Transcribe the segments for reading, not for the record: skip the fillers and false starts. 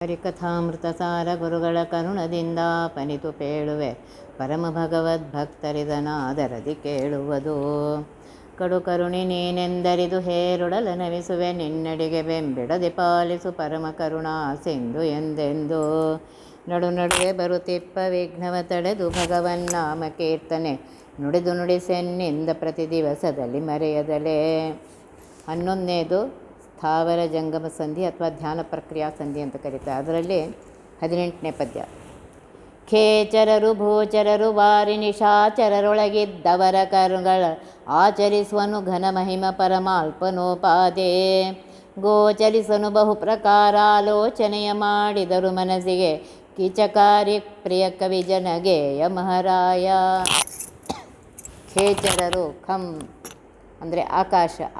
ಹರಿಕಥಾಮೃತಸಾರ ಗುರುಗಳ ಕರುಣದಿಂದ ಪನಿತು ಪೇಳುವೆ ಪರಮ ಭಗವದ್ಭಕ್ತರಿದನಾದರದಿ ಕೇಳುವುದು. ಕಡು ಕರುಣಿ ನೀನೆಂದರಿದು ಹೇರುಡಲ ನಮಿಸುವೆ ನಿನ್ನಡಿಗೆ ಬೆಂಬಿಡದೆ ಪಾಲಿಸು ಪರಮ ಕರುಣಾ ಸಿಂಧು ಎಂದೆಂದು. ನಡು ನಡುವೆ ಬರುತ್ತಿಪ್ಪ ವಿಘ್ನವ ತಡೆದು ಭಗವನ್ನಾಮ ಕೀರ್ತನೆ ನುಡಿದು ನುಡಿಸೆನ್ನಿಂದ ಪ್ರತಿ ದಿವಸದಲ್ಲಿ ಮರೆಯದಲೇ. 11ನೇದು ಸ್ಥಾವರ ಜಂಗಮ ಸಂಧಿ ಅಥವಾ ಧ್ಯಾನ ಪ್ರಕ್ರಿಯಾ ಸಂಧಿ ಅಂತ ಕರೀತಾರೆ. ಅದರಲ್ಲಿ 18ನೇ ಪದ್ಯ. ಖೇಚರರು ಭೂಚರರು ವಾರಿ ನಿಶಾಚರರೊಳಗಿದ್ದವರ ಕರುಗಳ ಆಚರಿಸುವನು ಘನ ಮಹಿಮ ಪರಮಾಲ್ಪನೋಪಾದೆ. ಗೋಚರಿಸನು ಬಹು ಪ್ರಕಾರ ಆಲೋಚನೆಯ ಮಾಡಿದರು ಮನಸ್ಸಿಗೆ ಕೀಚಕಾರಿ ಪ್ರಿಯ ಕವಿ ಜನಗೇಯ ಮಹಾರಾಯ. ಖೇಚರರು ಖಂ ಅಂದರೆ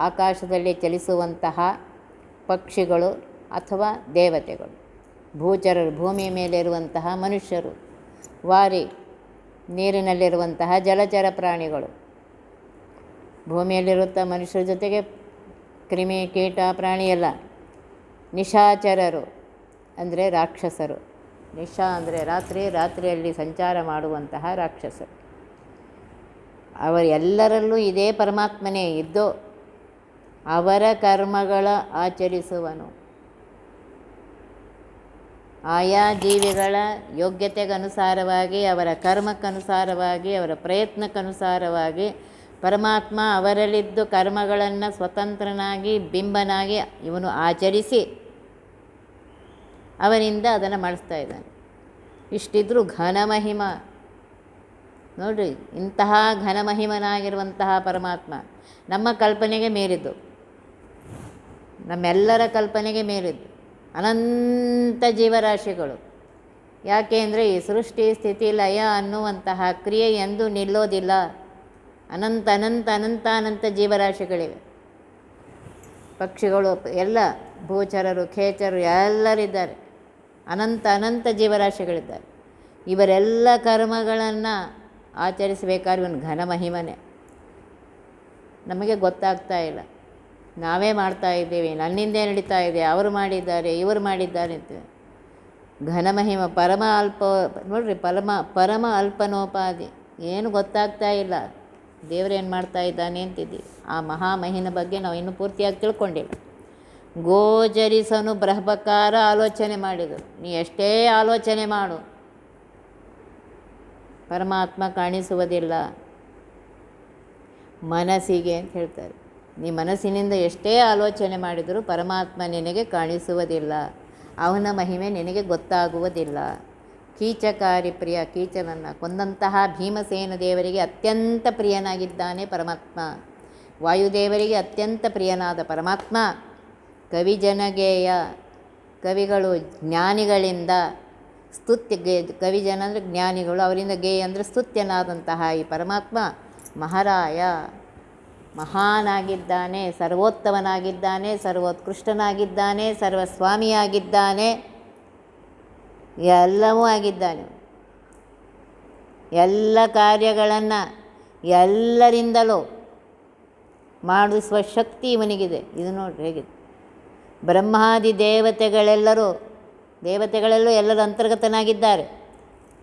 ಆಕಾಶದಲ್ಲಿ ಚಲಿಸುವಂತಹ ಪಕ್ಷಿಗಳು ಅಥವಾ ದೇವತೆಗಳು. ಭೂಚರರು ಭೂಮಿಯ ಮೇಲಿರುವಂತಹ ಮನುಷ್ಯರು. ವಾರಿ ನೀರಿನಲ್ಲಿರುವಂತಹ ಜಲಚರ ಪ್ರಾಣಿಗಳು. ಭೂಮಿಯಲ್ಲಿರುತ್ತ ಮನುಷ್ಯರ ಜೊತೆಗೆ ಕ್ರಿಮಿ ಕೀಟ ಪ್ರಾಣಿ ಎಲ್ಲ. ನಿಶಾಚರರು ಅಂದರೆ ರಾಕ್ಷಸರು. ನಿಶಾ ಅಂದರೆ ರಾತ್ರಿಯಲ್ಲಿ ಸಂಚಾರ ಮಾಡುವಂತಹ ರಾಕ್ಷಸರು. ಅವರೆಲ್ಲರಲ್ಲೂ ಇದೇ ಪರಮಾತ್ಮನೇ ಇದ್ದು ಅವರ ಕರ್ಮಗಳ ಆಚರಿಸುವನು. ಆಯಾ ಜೀವಿಗಳ ಯೋಗ್ಯತೆಗನುಸಾರವಾಗಿ ಅವರ ಕರ್ಮಕ್ಕನುಸಾರವಾಗಿ ಅವರ ಪ್ರಯತ್ನಕ್ಕನುಸಾರವಾಗಿ ಪರಮಾತ್ಮ ಅವರಲ್ಲಿದ್ದು ಕರ್ಮಗಳನ್ನು ಸ್ವತಂತ್ರನಾಗಿ ಬಿಂಬನಾಗಿ ಇವನು ಆಚರಿಸಿ ಅವನಿಂದ ಅದನ್ನು ಮಾಡಿಸ್ತಾ ಇದ್ದಾನೆ. ಇಷ್ಟಿದ್ರೂ ಘನಮಹಿಮ ನೋಡಿರಿ, ಇಂತಹ ಘನಮಹಿಮನಾಗಿರುವಂತಹ ಪರಮಾತ್ಮ ನಮ್ಮ ಕಲ್ಪನೆಗೆ ಮೀರಿದ್ದು, ನಮ್ಮೆಲ್ಲರ ಕಲ್ಪನೆಗೆ ಮೀರಿದ್ದು ಅನಂತ ಜೀವರಾಶಿಗಳು. ಯಾಕೆ ಅಂದರೆ ಈ ಸೃಷ್ಟಿ ಸ್ಥಿತಿ ಲಯ ಅನ್ನುವಂತಹ ಕ್ರಿಯೆ ಎಂದೂ ನಿಲ್ಲೋದಿಲ್ಲ. ಅನಂತ ಜೀವರಾಶಿಗಳಿವೆ. ಪಕ್ಷಿಗಳು ಎಲ್ಲ, ಭೂಚರರು ಖೇಚರರು ಎಲ್ಲರಿದ್ದಾರೆ. ಅನಂತ ಜೀವರಾಶಿಗಳಿದ್ದಾರೆ. ಇವರೆಲ್ಲ ಕರ್ಮಗಳನ್ನು ಆಚರಿಸಬೇಕಾದ್ರೆ ಒಂದು ಘನಮಹಿಮನೆ ನಮಗೆ ಗೊತ್ತಾಗ್ತಾ ಇಲ್ಲ. ನಾವೇ ಮಾಡ್ತಾ ಇದ್ದೀವಿ, ನನ್ನಿಂದೇ ನಡೀತಾ ಇದೆ, ಅವರು ಮಾಡಿದ್ದಾರೆ, ಇವರು ಮಾಡಿದ್ದಾರೆ ಅಂತ. ಘನಮಹಿಮ ಪರಮ ಅಲ್ಪ ನೋಡ್ರಿ, ಪರಮ ಅಲ್ಪನೋಪಾದಿ. ಏನು ಗೊತ್ತಾಗ್ತಾ ಇಲ್ಲ, ದೇವರೇನು ಮಾಡ್ತಾ ಇದ್ದಾನೆ ಅಂತಿದ್ದೀವಿ. ಆ ಮಹಾಮಹಿನ ಬಗ್ಗೆ ನಾವು ಇನ್ನೂ ಪೂರ್ತಿಯಾಗಿ ತಿಳ್ಕೊಂಡಿಲ್ಲ. ಗೋಚರಿಸನು ಬೃಹಬಕಾರ ಆಲೋಚನೆ ಮಾಡಿದರು. ನೀ ಎಷ್ಟೇ ಆಲೋಚನೆ ಮಾಡು, ಪರಮಾತ್ಮ ಕಾಣಿಸುವುದಿಲ್ಲ ಮನಸ್ಸಿಗೆ ಅಂತ ಹೇಳ್ತಾರೆ. ನೀ ಮನಸ್ಸಿನಿಂದ ಎಷ್ಟೇ ಆಲೋಚನೆ ಮಾಡಿದರೂ ಪರಮಾತ್ಮ ನಿನಗೆ ಕಾಣಿಸುವುದಿಲ್ಲ. ಅವನ ಮಹಿಮೆ ನಿನಗೆ ಗೊತ್ತಾಗುವುದಿಲ್ಲ. ಕೀಚಕಾರಿ ಪ್ರಿಯ, ಕೀಚನನ್ನು ಕೊಂದಂತಹ ಭೀಮಸೇನ ದೇವರಿಗೆ ಅತ್ಯಂತ ಪ್ರಿಯನಾಗಿದ್ದಾನೆ ಪರಮಾತ್ಮ. ವಾಯುದೇವರಿಗೆ ಅತ್ಯಂತ ಪ್ರಿಯನಾದ ಪರಮಾತ್ಮ ಕವಿ ಜನಗೇಯ, ಕವಿಗಳು ಜ್ಞಾನಿಗಳಿಂದ ಕವಿಜನ ಅಂದರೆ ಜ್ಞಾನಿಗಳು, ಅವರಿಂದ ಗೇಯ ಅಂದರೆ ಸ್ತುತ್ಯನಾದಂತಹ ಈ ಪರಮಾತ್ಮ ಮಹಾರಾಯ ಮಹಾನಾಗಿದ್ದಾನೆ, ಸರ್ವೋತ್ತಮನಾಗಿದ್ದಾನೆ, ಸರ್ವೋತ್ಕೃಷ್ಟನಾಗಿದ್ದಾನೆ, ಸರ್ವಸ್ವಾಮಿಯಾಗಿದ್ದಾನೆ, ಎಲ್ಲವೂ ಆಗಿದ್ದಾನೆ. ಎಲ್ಲ ಕಾರ್ಯಗಳನ್ನು ಎಲ್ಲರಿಂದಲೂ ಮಾಡಿಸುವ ಶಕ್ತಿ ಇವನಿಗಿದೆ. ಇದು ನೋಡ್ರಿ ಹೇಗಿದೆ. ಬ್ರಹ್ಮಾದಿ ದೇವತೆಗಳೆಲ್ಲರೂ ಎಲ್ಲರೂ ಅಂತರ್ಗತನಾಗಿದ್ದಾರೆ.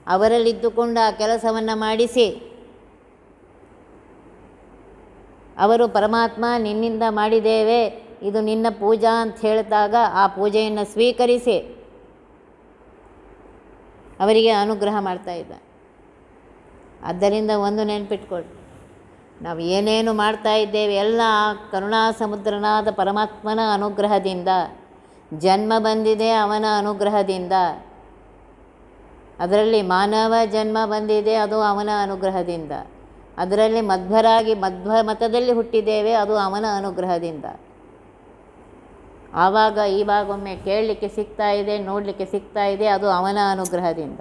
ಅವರಲ್ಲಿದ್ದುಕೊಂಡು ಆ ಕೆಲಸವನ್ನು ಮಾಡಿಸಿ ಅವರು ಪರಮಾತ್ಮ ನಿನ್ನಿಂದ ಮಾಡಿದ್ದೇವೆ, ಇದು ನಿನ್ನ ಪೂಜಾ ಅಂತ ಹೇಳಿದಾಗ ಆ ಪೂಜೆಯನ್ನು ಸ್ವೀಕರಿಸಿ ಅವರಿಗೆ ಅನುಗ್ರಹ ಮಾಡ್ತಾ ಇದ್ದಾನೆ. ಆದ್ದರಿಂದ ಒಂದು ನೆನಪಿಟ್ಕೊಳ್ಳಿ, ನಾವು ಏನೇನು ಮಾಡ್ತಾ ಇದ್ದೇವೆ ಎಲ್ಲ ಕರುಣಾ ಸಮುದ್ರನಾದ ಪರಮಾತ್ಮನ ಅನುಗ್ರಹದಿಂದ. ಜನ್ಮ ಬಂದಿದೆ ಅವನ ಅನುಗ್ರಹದಿಂದ. ಅದರಲ್ಲಿ ಮಾನವ ಜನ್ಮ ಬಂದಿದೆ, ಅದು ಅವನ ಅನುಗ್ರಹದಿಂದ. ಅದರಲ್ಲಿ ಮಧ್ವ ಮತದಲ್ಲಿ ಹುಟ್ಟಿದ್ದೇವೆ, ಅದು ಅವನ ಅನುಗ್ರಹದಿಂದ. ಈವಾಗೊಮ್ಮೆ ಕೇಳಲಿಕ್ಕೆ ಸಿಗ್ತಾ ಇದೆ, ನೋಡಲಿಕ್ಕೆ ಸಿಗ್ತಾ ಇದೆ, ಅದು ಅವನ ಅನುಗ್ರಹದಿಂದ.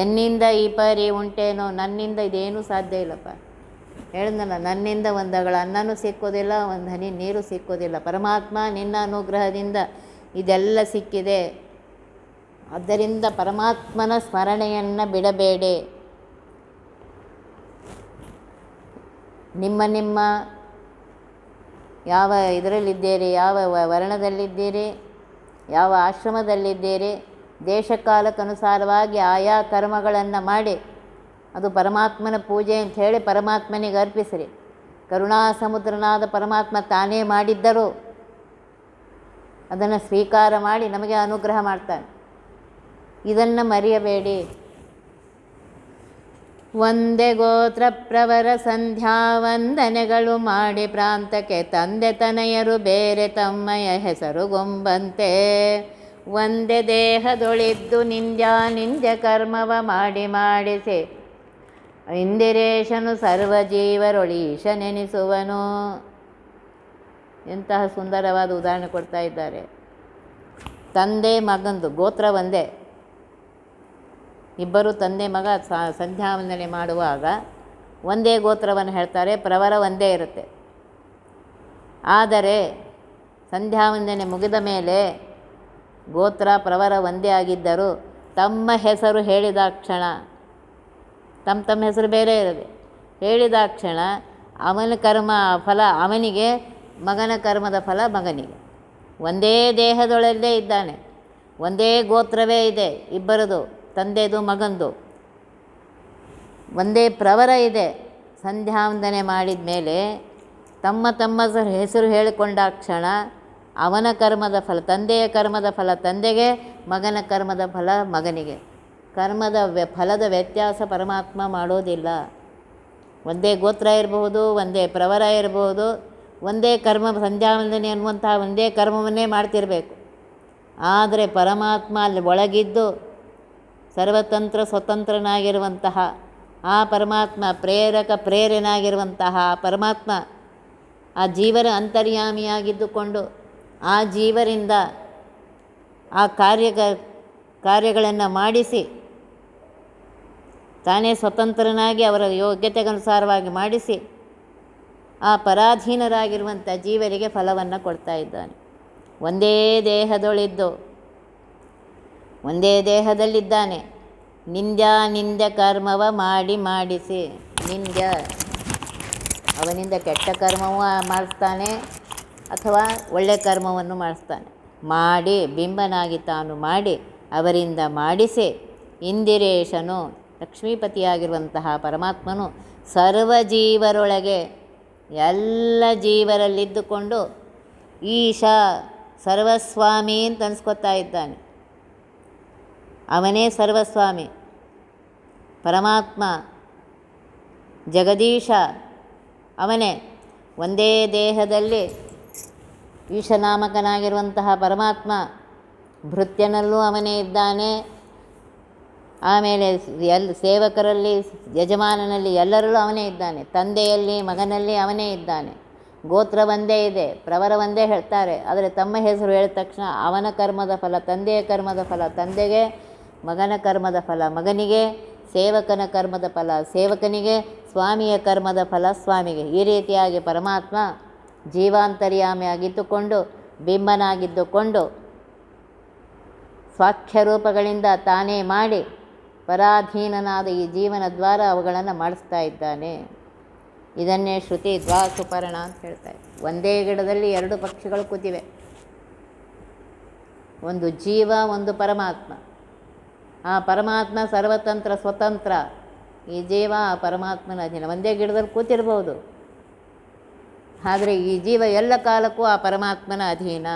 ಎನ್ನಿಂದ ಈ ಪರಿ ಉಂಟೇನೋ, ನನ್ನಿಂದ ಇದೇನೂ ಸಾಧ್ಯ ಇಲ್ಲಪ್ಪ. ಹೇಳಿದ್ನಲ್ಲ, ನನ್ನಿಂದ ಒಂದಗಳ ಅನ್ನನೂ ಸಿಕ್ಕೋದಿಲ್ಲ, ಒಂದು ಹನಿ ನೀರು ಸಿಕ್ಕೋದಿಲ್ಲ. ಪರಮಾತ್ಮ ನಿನ್ನ ಅನುಗ್ರಹದಿಂದ ಇದೆಲ್ಲ ಸಿಕ್ಕಿದೆ. ಆದ್ದರಿಂದ ಪರಮಾತ್ಮನ ಸ್ಮರಣೆಯನ್ನು ಬಿಡಬೇಡಿ. ನಿಮ್ಮ ಯಾವ ಇದರಲ್ಲಿದ್ದೀರಿ, ಯಾವ ವರ್ಣದಲ್ಲಿದ್ದೀರಿ, ಯಾವ ಆಶ್ರಮದಲ್ಲಿದ್ದೀರಿ, ದೇಶಕಾಲಕ್ಕನುಸಾರವಾಗಿ ಆಯಾ ಕರ್ಮಗಳನ್ನು ಮಾಡಿ ಅದು ಪರಮಾತ್ಮನ ಪೂಜೆ ಅಂತ ಹೇಳಿ ಪರಮಾತ್ಮನಿಗೆ ಅರ್ಪಿಸಿರಿ. ಕರುಣಾ ಸಮುದ್ರನಾದ ಪರಮಾತ್ಮ ತಾನೇ ಮಾಡಿದ್ದರೂ ಅದನ್ನು ಸ್ವೀಕಾರ ಮಾಡಿ ನಮಗೆ ಅನುಗ್ರಹ ಮಾಡ್ತಾನೆ. ಇದನ್ನು ಮರೆಯಬೇಡಿ. ಒಂದೇ ಗೋತ್ರ ಪ್ರವರ ಸಂಧ್ಯಾ ವಂದನೆಗಳು ಮಾಡಿ ಪ್ರಾಂತಕ್ಕೆ ತಂದೆ ತನಯರು ಬೇರೆ ತಮ್ಮಯ ಹೆಸರುಗೊಂಬಂತೆ. ಒಂದೇ ದೇಹದೊಳಿದ್ದು ನಿಂದ್ಯ ಕರ್ಮವ ಮಾಡಿಸಿ ಇಂದಿರೇಶನು ಸರ್ವಜೀವರೊಳೀಶನೆನಿಸುವನು. ಎಂತಹ ಸುಂದರವಾದ ಉದಾಹರಣೆ ಕೊಡ್ತಾ ಇದ್ದಾರೆ. ತಂದೆ ಮಗಂದು ಗೋತ್ರ ಒಂದೇ, ಇಬ್ಬರು ತಂದೆ ಮಗ ಸಂಧ್ಯಾವಂದನೆ ಮಾಡುವಾಗ ಒಂದೇ ಗೋತ್ರವನ್ನು ಹೇಳ್ತಾರೆ, ಪ್ರವರ ಒಂದೇ ಇರುತ್ತೆ. ಆದರೆ ಸಂಧ್ಯಾವಂದನೆ ಮುಗಿದ ಮೇಲೆ ಗೋತ್ರ ಪ್ರವರ ಒಂದೇ ಆಗಿದ್ದರೂ ತಮ್ಮ ಹೆಸರು ಹೇಳಿದಾಕ್ಷಣ, ತಮ್ಮ ಹೆಸರು ಬೇರೆ ಇರದೆ ಹೇಳಿದಾಕ್ಷಣ ಅವನ ಕರ್ಮ ಫಲ ಅವನಿಗೆ, ಮಗನ ಕರ್ಮದ ಫಲ ಮಗನಿಗೆ. ಒಂದೇ ದೇಹದೊಳಲ್ಲೇ ಇದ್ದಾನೆ, ಒಂದೇ ಗೋತ್ರವೇ ಇದೆ ಇಬ್ಬರದು, ತಂದೆದು ಮಗಂದು. ಒಂದೇ ಪ್ರವರ ಇದೆ. ಸಂಧ್ಯಾವಂದನೆ ಮಾಡಿದ ಮೇಲೆ ತಮ್ಮ ಹೆಸರು ಹೇಳಿಕೊಂಡಾಕ್ಷಣ ಅವನ ಕರ್ಮದ ಫಲ, ತಂದೆಯ ಕರ್ಮದ ಫಲ ತಂದೆಗೆ, ಮಗನ ಕರ್ಮದ ಫಲ ಮಗನಿಗೆ. ಕರ್ಮದ ಫಲದ ವ್ಯತ್ಯಾಸ ಪರಮಾತ್ಮ ಮಾಡೋದಿಲ್ಲ. ಒಂದೇ ಗೋತ್ರ ಇರಬಹುದು, ಒಂದೇ ಪ್ರವರ ಇರಬಹುದು, ಒಂದೇ ಕರ್ಮ, ಸಂಧ್ಯಾವಂದನೆ ಅನ್ನುವಂತಹ ಒಂದೇ ಕರ್ಮವನ್ನೇ ಮಾಡ್ತಿರಬೇಕು. ಆದರೆ ಪರಮಾತ್ಮ ಅಲ್ಲಿ ಒಳಗಿದ್ದು ಸರ್ವತಂತ್ರ ಸ್ವತಂತ್ರನಾಗಿರುವಂತಹ ಆ ಪರಮಾತ್ಮ, ಪ್ರೇರನಾಗಿರುವಂತಹ ಪರಮಾತ್ಮ ಆ ಜೀವರ ಅಂತರ್ಯಾಮಿಯಾಗಿದ್ದುಕೊಂಡು ಆ ಜೀವರಿಂದ ಆ ಕಾರ್ಯಗಳನ್ನು ಮಾಡಿಸಿ ತಾನೇ ಸ್ವತಂತ್ರನಾಗಿ ಅವರ ಯೋಗ್ಯತೆಗನುಸಾರವಾಗಿ ಮಾಡಿಸಿ ಆ ಪರಾಧೀನರಾಗಿರುವಂಥ ಜೀವರಿಗೆ ಫಲವನ್ನು ಕೊಡ್ತಾ ಇದ್ದಾನೆ. ಒಂದೇ ದೇಹದೊಳಿದ್ದು ಒಂದೇ ದೇಹದಲ್ಲಿದ್ದಾನೆ. ನಿಂದ್ಯ ಕರ್ಮವ ಮಾಡಿಸಿ, ಅವನಿಂದ ಕೆಟ್ಟ ಕರ್ಮವೂ ಮಾಡಿಸ್ತಾನೆ ಅಥವಾ ಒಳ್ಳೆಯ ಕರ್ಮವನ್ನು ಮಾಡಿಸ್ತಾನೆ. ಮಾಡಿ ಬಿಂಬನಾಗಿ ತಾನು ಮಾಡಿ ಅವರಿಂದ ಮಾಡಿಸಿ ಇಂದಿರೇಶನು, ಲಕ್ಷ್ಮೀಪತಿಯಾಗಿರುವಂತಹ ಪರಮಾತ್ಮನು ಸರ್ವಜೀವರೊಳಗೆ ಎಲ್ಲ ಜೀವರಲ್ಲಿದ್ದುಕೊಂಡು ಈಶ ಸರ್ವಸ್ವಾಮಿ ಅಂತ ಅನ್ಸ್ಕೊತಾ ಇದ್ದಾನೆ. ಅವನೇ ಸರ್ವಸ್ವಾಮಿ ಪರಮಾತ್ಮ, ಜಗದೀಶ ಅವನೇ. ಒಂದೇ ದೇಹದಲ್ಲಿ ಈಶನಾಮಕನಾಗಿರುವಂತಹ ಪರಮಾತ್ಮ ಭೃತ್ಯನಲ್ಲೂ ಅವನೇ ಇದ್ದಾನೆ. ಆಮೇಲೆ ಸೇವಕರಲ್ಲಿ, ಯಜಮಾನನಲ್ಲಿ ಎಲ್ಲರಲ್ಲೂ ಅವನೇ ಇದ್ದಾನೆ. ತಂದೆಯಲ್ಲಿ, ಮಗನಲ್ಲಿ ಅವನೇ ಇದ್ದಾನೆ. ಗೋತ್ರ ಒಂದೇ ಇದೆ, ಪ್ರವರ ಒಂದೇ ಹೇಳ್ತಾರೆ, ಆದರೆ ತಮ್ಮ ಹೆಸರು ಹೇಳಿದ ತಕ್ಷಣ ಅವನ ಕರ್ಮದ ಫಲ ತಂದೆಯ ಕರ್ಮದ ಫಲ ತಂದೆಗೆ, ಮಗನ ಕರ್ಮದ ಫಲ ಮಗನಿಗೆ, ಸೇವಕನ ಕರ್ಮದ ಫಲ ಸೇವಕನಿಗೆ, ಸ್ವಾಮಿಯ ಕರ್ಮದ ಫಲ ಸ್ವಾಮಿಗೆ. ಈ ರೀತಿಯಾಗಿ ಪರಮಾತ್ಮ ಜೀವಾಂತರ್ಯಾಮಿಯಾಗಿದ್ದುಕೊಂಡು, ಬಿಂಬನಾಗಿದ್ದುಕೊಂಡು ಸ್ವಾಖ್ಯರೂಪಗಳಿಂದ ತಾನೇ ಮಾಡಿ ಪರಾಧೀನನಾದ ಈ ಜೀವನ ದ್ವಾರ ಅವುಗಳನ್ನು ಮಾಡಿಸ್ತಾ ಇದ್ದಾನೆ. ಇದನ್ನೇ ಶ್ರುತಿ ದ್ವಾಸುಪರ್ಣ ಅಂತ ಹೇಳ್ತಾರೆ. ಒಂದೇ ಗಿಡದಲ್ಲಿ ಎರಡು ಪಕ್ಷಿಗಳು ಕೂತಿವೆ, ಒಂದು ಜೀವ, ಒಂದು ಪರಮಾತ್ಮ. ಆ ಪರಮಾತ್ಮ ಸರ್ವತಂತ್ರ ಸ್ವತಂತ್ರ, ಈ ಜೀವ ಆ ಪರಮಾತ್ಮನ ಅಧೀನ. ಒಂದೇ ಗಿಡದಲ್ಲಿ ಕೂತಿರ್ಬೋದು, ಆದರೆ ಈ ಜೀವ ಎಲ್ಲ ಕಾಲಕ್ಕೂ ಆ ಪರಮಾತ್ಮನ ಅಧೀನ.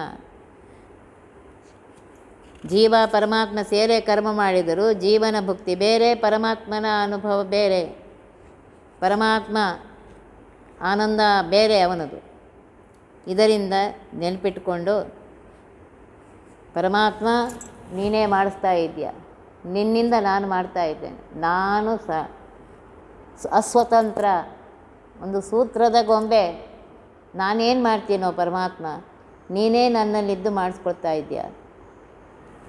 ಜೀವ ಪರಮಾತ್ಮ ಸೇರೇ ಕರ್ಮ ಮಾಡಿದರೂ ಜೀವನ ಭುಕ್ತಿ ಬೇರೆ, ಪರಮಾತ್ಮನ ಅನುಭವ ಬೇರೆ. ಪರಮಾತ್ಮ ಆನಂದ ಬೇರೆ ಅವನದು. ಇದರಿಂದ ನೆನಪಿಟ್ಕೊಂಡು ಪರಮಾತ್ಮ ನೀನೇ ಮಾಡಿಸ್ತಾ ಇದೆಯಾ, ನಿನ್ನಿಂದ ನಾನು ಮಾಡ್ತಾ ಇದ್ದೇನೆ, ನಾನು ಅಸ್ವತಂತ್ರ, ಒಂದು ಸೂತ್ರದ ಗೊಂಬೆ, ನಾನೇನು ಮಾಡ್ತೀನೋ ಪರಮಾತ್ಮ, ನೀನೇ ನನ್ನಲ್ಲಿದ್ದು ಮಾಡಿಸ್ಕೊಳ್ತಾ ಇದೆಯಾ.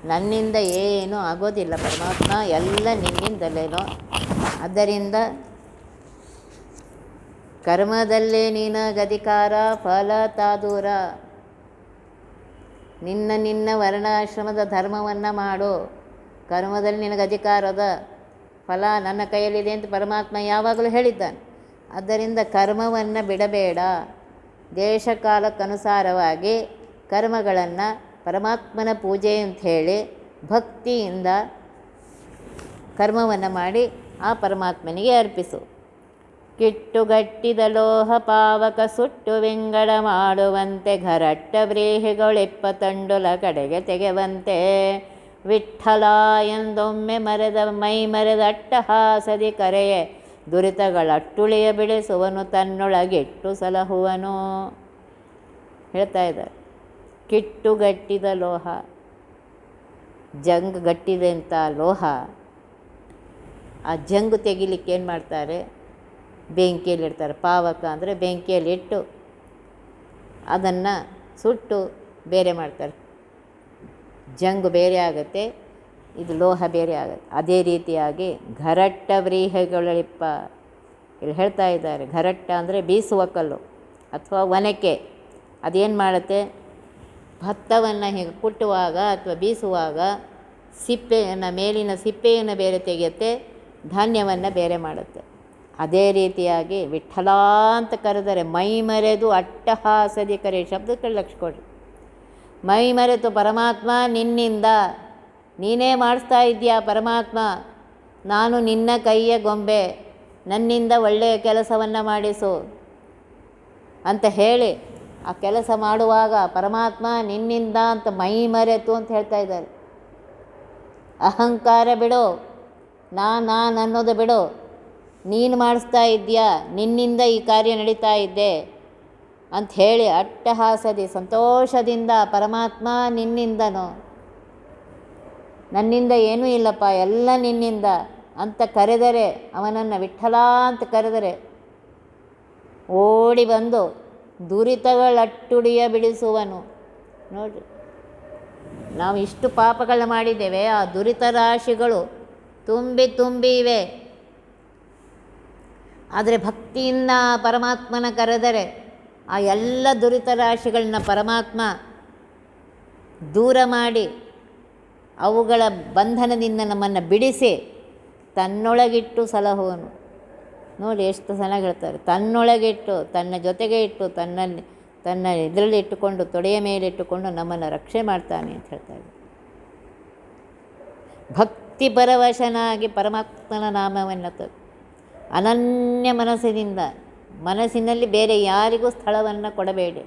ನನ್ನಿಂದ ಏನೂ ಆಗೋದಿಲ್ಲ ಪರಮಾತ್ಮ, ಎಲ್ಲ ನಿನ್ನಿಂದಲೇನೋ. ಆದ್ದರಿಂದ ಕರ್ಮದಲ್ಲೇ ನಿನಗಧಿಕಾರ ಫಲ ತಾದೂರ. ನಿನ್ನ ವರ್ಣಾಶ್ರಮದ ಧರ್ಮವನ್ನು ಮಾಡು, ಕರ್ಮದಲ್ಲಿ ನಿನಗೆ ಅಧಿಕಾರದ ಫಲ ನನ್ನ ಕೈಯಲ್ಲಿದೆ ಅಂತ ಪರಮಾತ್ಮ ಯಾವಾಗಲೂ ಹೇಳಿದ್ದಾನೆ. ಆದ್ದರಿಂದ ಕರ್ಮವನ್ನು ಬಿಡಬೇಡ. ದೇಶಕಾಲಕ್ಕನುಸಾರವಾಗಿ ಕರ್ಮಗಳನ್ನು ಪರಮಾತ್ಮನ ಪೂಜೆ ಅಂಥೇಳಿ ಭಕ್ತಿಯಿಂದ ಕರ್ಮವನ್ನು ಮಾಡಿ ಆ ಪರಮಾತ್ಮನಿಗೆ ಅರ್ಪಿಸು. ಕಿಟ್ಟುಗಟ್ಟಿದ ಲೋಹ ಪಾವಕ ಸುಟ್ಟು ವಿಂಗಡ ಮಾಡುವಂತೆ ಘರಟ್ಟ ವ್ರೀಹಿಗಳಿಪ್ಪ ತಂಡುಲ ಕಡೆಗೆ ತೆಗೆವಂತೆ ವಿಠ್ಠಲ ಎಂದೊಮ್ಮೆ ಮೈ ಮರೆದ ಅಟ್ಟಹಾಸದಿ ಕರೆಯೇ ದುರಿತಗಳಟ್ಟುಳಿಯ ಬಿಡಿಸುವನು ತನ್ನೊಳಗಿಟ್ಟು ಸಲಹುವನು. ಹೇಳ್ತಾ ಇದ್ದಾರೆ, ಕಿಟ್ಟುಗಟ್ಟಿದ ಲೋಹ, ಜಂಗ್ ಗಟ್ಟಿದಂಥ ಲೋಹ, ಆ ಜಂಗು ತೆಗಿಲಿಕ್ಕೆ ಏನು ಮಾಡ್ತಾರೆ, ಬೆಂಕಿಯಲ್ಲಿಡ್ತಾರೆ. ಪಾವಕ ಅಂದರೆ ಬೆಂಕಿಯಲ್ಲಿಟ್ಟು ಅದನ್ನು ಸುಟ್ಟು ಬೇರೆ ಮಾಡ್ತಾರೆ. ಜಂಗು ಬೇರೆ ಆಗುತ್ತೆ, ಇದು ಲೋಹ ಬೇರೆ ಆಗುತ್ತೆ. ಅದೇ ರೀತಿಯಾಗಿ ಘರಟ್ಟ ವ್ರೀಹಿಗಳಿಪ್ಪ, ಇಲ್ಲಿ ಹೇಳ್ತಾ ಇದ್ದಾರೆ. ಘರಟ್ಟ ಅಂದರೆ ಬೀಸುವ ಕಲ್ಲು ಅಥವಾ ಒನಕೆ. ಅದೇನು ಮಾಡುತ್ತೆ, ಭತ್ತವನ್ನು ಹೀಗೆ ಕುಟ್ಟುವಾಗ ಅಥವಾ ಬೀಸುವಾಗ ಸಿಪ್ಪೆಯನ್ನು, ಮೇಲಿನ ಸಿಪ್ಪೆಯನ್ನು ಬೇರೆ ತೆಗೆಯುತ್ತೆ, ಧಾನ್ಯವನ್ನು ಬೇರೆ ಮಾಡುತ್ತೆ. ಅದೇ ರೀತಿಯಾಗಿ ವಿಠ್ಠಲ ಅಂತ ಕರೆದರೆ ಮೈ ಮರೆದು ಅಟ್ಟಹಾಸದಿ ಕರೆ, ಶಬ್ದಕ್ಕೆ ಲಕ್ಷ್ಯ ಕೊಡ್ರಿ. ಮೈ ಮರೆತು ಪರಮಾತ್ಮ ನಿನ್ನಿಂದ, ನೀನೇ ಮಾಡಿಸ್ತಾ ಇದ್ದೀಯಾ ಪರಮಾತ್ಮ, ನಾನು ನಿನ್ನ ಕೈಯ ಗೊಂಬೆ, ನನ್ನಿಂದ ಒಳ್ಳೆಯ ಕೆಲಸವನ್ನು ಮಾಡಿಸು ಅಂತ ಹೇಳಿ ಆ ಕೆಲಸ ಮಾಡುವಾಗ ಪರಮಾತ್ಮ ನಿನ್ನಿಂದ ಅಂತ ಮೈ ಮರೆತು ಅಂತ ಹೇಳ್ತಾ ಇದ್ದಾರೆ. ಅಹಂಕಾರ ಬಿಡು, ನಾನು ಅನ್ನೋದು ಬಿಡು, ನೀನು ಮಾಡಿಸ್ತಾ ಇದ್ದೀಯಾ, ನಿನ್ನಿಂದ ಈ ಕಾರ್ಯ ನಡೀತಾ ಇದ್ದೆ ಅಂಥೇಳಿ ಅಟ್ಟಹಾಸದಿ ಸಂತೋಷದಿಂದ ಪರಮಾತ್ಮ ನಿನ್ನಿಂದನು, ನನ್ನಿಂದ ಏನೂ ಇಲ್ಲಪ್ಪ, ಎಲ್ಲ ನಿನ್ನಿಂದ ಅಂತ ಕರೆದರೆ, ಅವನನ್ನು ವಿಠ್ಠಲ ಅಂತ ಕರೆದರೆ ಓಡಿ ಬಂದು ದುರಿತಗಳಟ್ಟುಡಿಯ ಬಿಡಿಸುವನು. ನೋಡಿರಿ, ನಾವು ಇಷ್ಟು ಪಾಪಗಳನ್ನ ಮಾಡಿದ್ದೇವೆ, ಆ ದುರಿತ ರಾಶಿಗಳು ತುಂಬಿ ಇವೆ. ಆದರೆ ಭಕ್ತಿಯಿಂದ ಪರಮಾತ್ಮನ ಕರೆದರೆ ಆ ಎಲ್ಲ ದುರಿತ ರಾಶಿಗಳನ್ನ ಪರಮಾತ್ಮ ದೂರ ಮಾಡಿ ಅವುಗಳ ಬಂಧನದಿಂದ ನಮ್ಮನ್ನು ಬಿಡಿಸಿ ತನ್ನೊಳಗಿಟ್ಟು ಸಲಹುವನು. ನೋಡಿ ಎಷ್ಟು ಚೆನ್ನಾಗಿ ಹೇಳ್ತಾರೆ, ತನ್ನೊಳಗಿಟ್ಟು, ತನ್ನ ಜೊತೆಗೆ ಇಟ್ಟು, ತನ್ನ ಇದರಲ್ಲಿ ಇಟ್ಟುಕೊಂಡು, ತೊಡೆಯ ಮೇಲೆ ಇಟ್ಟುಕೊಂಡು ನಮ್ಮನ್ನು ರಕ್ಷಣೆ ಮಾಡ್ತಾನೆ ಅಂತ ಹೇಳ್ತಾರೆ. ಭಕ್ತಿ ಪರವಶನಾಗಿ ಪರಮಾತ್ಮನ ನಾಮವನ್ನು ಅನನ್ಯ ಮನಸ್ಸಿನಲ್ಲಿ ಬೇರೆ ಯಾರಿಗೂ ಸ್ಥಳವನ್ನು ಕೊಡಬೇಡಿ.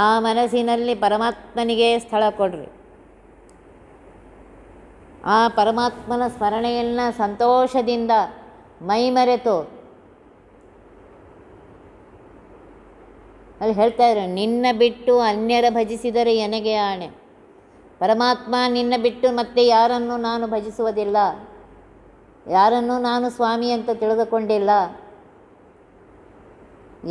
ಆ ಮನಸ್ಸಿನಲ್ಲಿ ಪರಮಾತ್ಮನಿಗೆ ಸ್ಥಳ ಕೊಡ್ರಿ. ಆ ಪರಮಾತ್ಮನ ಸ್ಮರಣೆಯನ್ನು ಸಂತೋಷದಿಂದ ಮೈಮರೆತು, ಅಲ್ಲಿ ಹೇಳ್ತಾ ಇದ್ದಾರೆ, ನಿನ್ನ ಬಿಟ್ಟು ಅನ್ಯರ ಭಜಿಸಿದರೆ ಎನಗೆ ಆಣೆ. ಪರಮಾತ್ಮ ನಿನ್ನ ಬಿಟ್ಟು ಮತ್ತೆ ಯಾರನ್ನು ನಾನು ಭಜಿಸುವುದಿಲ್ಲ, ಯಾರನ್ನು ನಾನು ಸ್ವಾಮಿ ಅಂತ ತಿಳಿದುಕೊಂಡಿಲ್ಲ.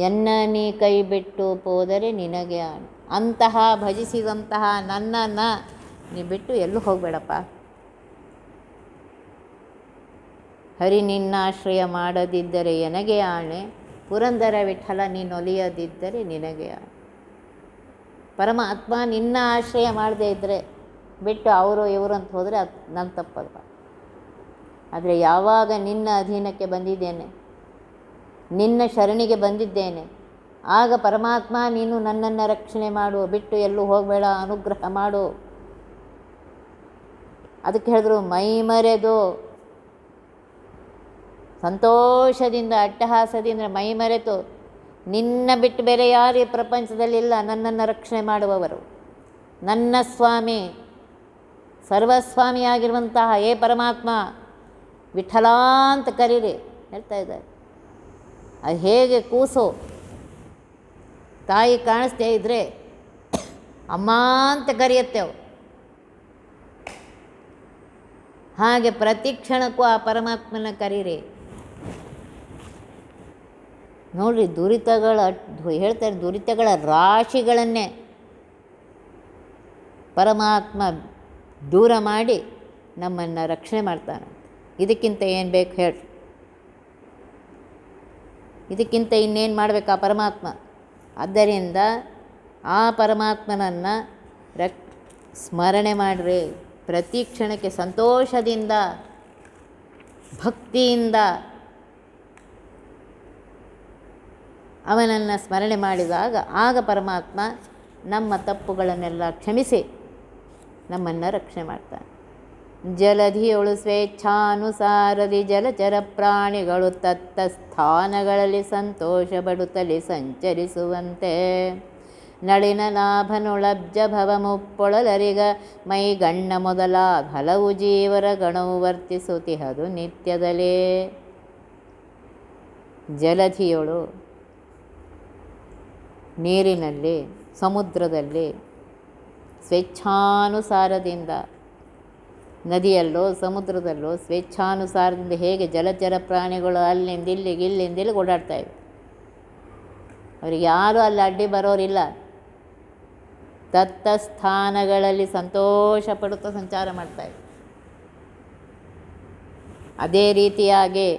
ಎನ್ನ ನೀ ಕೈ ಬಿಟ್ಟು ಹೋದರೆ ನಿನಗೆ ಆಣೆ. ಅಂತಹ ಭಜಿಸಿದಂತಹ ನನ್ನನ್ನು ನೀ ಬಿಟ್ಟು ಎಲ್ಲೂ ಹೋಗಬೇಡಪ್ಪ. ಹರಿ ನಿನ್ನಾಶ್ರಯ ಮಾಡದಿದ್ದರೆ ಎನಗೆ ಆಣೆ, ಪುರಂದರ ವಿಠಲ ನೀನೊಲಿಯದಿದ್ದರೆ ನಿನಗೆ ಆಣೆ. ಪರಮಾತ್ಮ ನಿನ್ನ ಆಶ್ರಯ ಮಾಡದೇ ಇದ್ದರೆ, ಬಿಟ್ಟು ಅವರು ಇವರು ಅಂತ ಹೋದರೆ ಅದು ನನ್ನ ತಪ್ಪಲ್ಲ. ಆದರೆ ಯಾವಾಗ ನಿನ್ನ ಅಧೀನಕ್ಕೆ ಬಂದಿದ್ದೇನೆ, ನಿನ್ನ ಶರಣಿಗೆ ಬಂದಿದ್ದೇನೆ, ಆಗ ಪರಮಾತ್ಮ ನೀನು ನನ್ನನ್ನು ರಕ್ಷಣೆ ಮಾಡು, ಬಿಟ್ಟು ಎಲ್ಲೂ ಹೋಗಬೇಡ, ಅನುಗ್ರಹ ಮಾಡು. ಅದಕ್ಕೆ ಹೇಳಿದ್ರು, ಮೈ ಮರೆದು ಸಂತೋಷದಿಂದ ಅಟ್ಟಹಾಸದಿಂದ ಮೈ ಮರೆತು, ನಿನ್ನ ಬಿಟ್ಟು ಬೇರೆ ಯಾರು ಈ ಪ್ರಪಂಚದಲ್ಲಿಲ್ಲ ನನ್ನನ್ನು ರಕ್ಷಣೆ ಮಾಡುವವರು, ನನ್ನ ಸ್ವಾಮಿ ಸರ್ವಸ್ವಾಮಿಯಾಗಿರುವಂತಹ ಏ ಪರಮಾತ್ಮ ವಿಠಲ ಅಂತ ಕರೀರಿ ಹೇಳ್ತಾ ಇದ್ದಾರೆ. ಅದು ಹೇಗೆ ಕೂಸು ತಾಯಿ ಕಾಣಿಸ್ತೇ ಇದ್ದರೆ ಅಮ್ಮ ಅಂತ ಕರೆಯುತ್ತೇವೆ, ಹಾಗೆ ಪ್ರತಿ ಕ್ಷಣಕ್ಕೂ ಆ ಪರಮಾತ್ಮನ ಕರೀರಿ. ನೋಡಿರಿ, ಹೇಳ್ತಾರೆ, ದುರಿತಗಳ ರಾಶಿಗಳನ್ನೇ ಪರಮಾತ್ಮ ದೂರ ಮಾಡಿ ನಮ್ಮನ್ನು ರಕ್ಷಣೆ ಮಾಡ್ತಾನೆ. ಇದಕ್ಕಿಂತ ಏನು ಬೇಕು ಹೇಳಿ? ಇದಕ್ಕಿಂತ ಇನ್ನೇನು ಮಾಡಬೇಕು ಆ ಪರಮಾತ್ಮ? ಆದ್ದರಿಂದ ಆ ಪರಮಾತ್ಮನನ್ನು ಸ್ಮರಣೆ ಮಾಡಿರಿ. ಪ್ರತಿ ಕ್ಷಣಕ್ಕೆ ಸಂತೋಷದಿಂದ ಭಕ್ತಿಯಿಂದ ಅವನನ್ನು ಸ್ಮರಣೆ ಮಾಡಿದಾಗ ಆಗ ಪರಮಾತ್ಮ ನಮ್ಮ ತಪ್ಪುಗಳನ್ನೆಲ್ಲ ಕ್ಷಮಿಸಿ ನಮ್ಮನ್ನು ರಕ್ಷಣೆ ಮಾಡ್ತಾನೆ. ಜಲಧಿಯೊಳು ಸ್ವೇಚ್ಛಾನುಸಾರದಿ ಜಲಚರ ಪ್ರಾಣಿಗಳು ತತ್ತ ಸ್ಥಾನಗಳಲ್ಲಿ ಸಂತೋಷ ಪಡುತ್ತಲೇ ಸಂಚರಿಸುವಂತೆ ನಳಿನ ಲಾಭನೊಳಬ್ಜ ಭವ ಮುಪ್ಪೊಳಲರಿಗ ಮೈಗಣ್ಣ ಮೊದಲಾದ ಹಲವು ಜೀವರ ಗಣವು ವರ್ತಿಸುತ್ತಿಹದು ನಿತ್ಯದಲೇ. ಜಲಧಿಯೊಳು ನೀರಿನಲ್ಲಿ, ಸಮುದ್ರದಲ್ಲಿ ಸ್ವೇಚ್ಛಾನುಸಾರದಿಂದ, ನದಿಯಲ್ಲೋ ಸಮುದ್ರದಲ್ಲೋ ಸ್ವೇಚ್ಛಾನುಸಾರದಿಂದ ಹೇಗೆ ಜಲಚರ ಪ್ರಾಣಿಗಳು ಅಲ್ಲಿಂದ ಇಲ್ಲಿಗೆ ಇಲ್ಲಿಂದ ಇಲ್ಲಿಗೆ ಓಡಾಡ್ತಾಯಿವೆ. ಅವ್ರಿಗೆ ಯಾರೂ ಅಲ್ಲಿ ಅಡ್ಡಿ ಬರೋರಿಲ್ಲ. ತತ್ತ ಸ್ಥಾನಗಳಲ್ಲಿ ಸಂತೋಷ ಪಡುತ್ತಾ ಸಂಚಾರ ಮಾಡ್ತಾಯಿವೆ. ಅದೇ ರೀತಿಯಾಗಿ